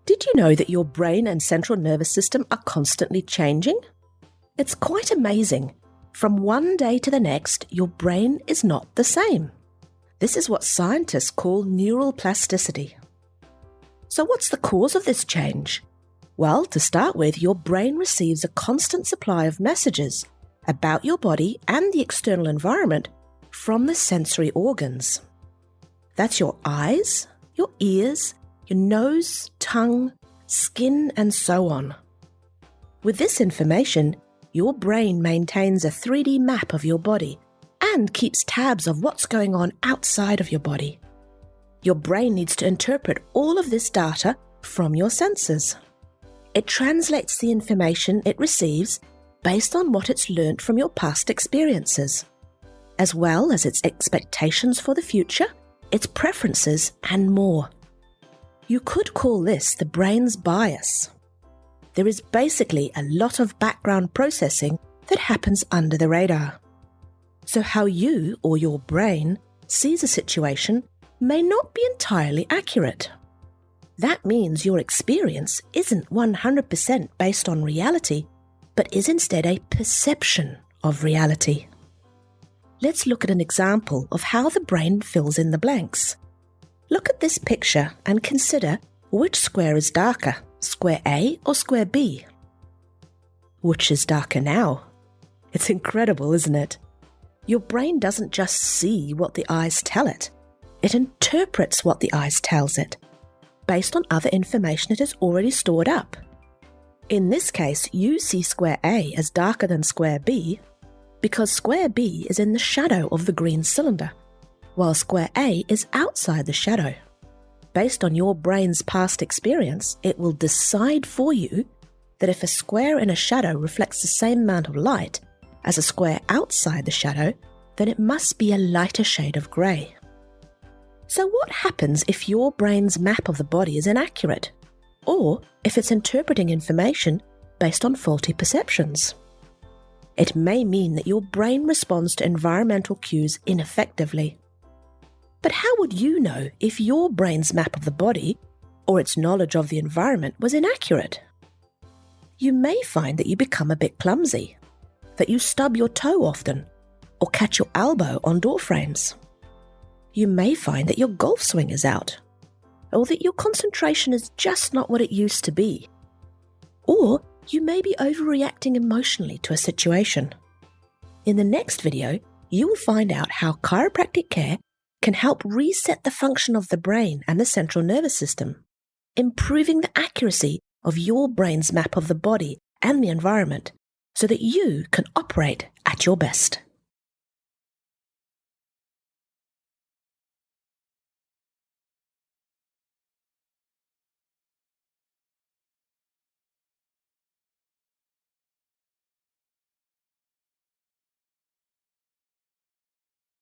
Did you know that your brain and central nervous system are constantly changing? It's quite amazing. From one day to the next, your brain is not the same. This is what scientists call neural plasticity. So what's the cause of this change? Well, to start with, your brain receives a constant supply of messages about your body and the external environment from the sensory organs. That's your eyes, your ears, your nose, tongue, skin, and so on. With this information, your brain maintains a 3D map of your body and keeps tabs of what's going on outside of your body. Your brain needs to interpret all of this data from your senses. It translates the information it receives based on what it's learnt from your past experiences, as well as its expectations for the future, its preferences, and more. You could call this the brain's bias. There is basically a lot of background processing that happens under the radar. So how you or your brain sees a situation may not be entirely accurate. That means your experience isn't 100% based on reality, but is instead a perception of reality. Let's look at an example of how the brain fills in the blanks. Look at this picture and consider which square is darker, square A or square B? Which is darker now? It's incredible, isn't it? Your brain doesn't just see what the eyes tell it. It interprets what the eyes tells it, based on other information it has already stored up. In this case, you see square A as darker than square B because square B is in the shadow of the green cylinder, while square A is outside the shadow. Based on your brain's past experience, it will decide for you that if a square in a shadow reflects the same amount of light as a square outside the shadow, then it must be a lighter shade of grey. So what happens if your brain's map of the body is inaccurate, or if it's interpreting information based on faulty perceptions? It may mean that your brain responds to environmental cues ineffectively. But how would you know if your brain's map of the body, or its knowledge of the environment, was inaccurate? You may find that you become a bit clumsy, that you stub your toe often, or catch your elbow on door frames. You may find that your golf swing is out, or that your concentration is just not what it used to be. Or you may be overreacting emotionally to a situation. In the next video, you will find out how chiropractic care can help reset the function of the brain and the central nervous system, improving the accuracy of your brain's map of the body and the environment so that you can operate at your best.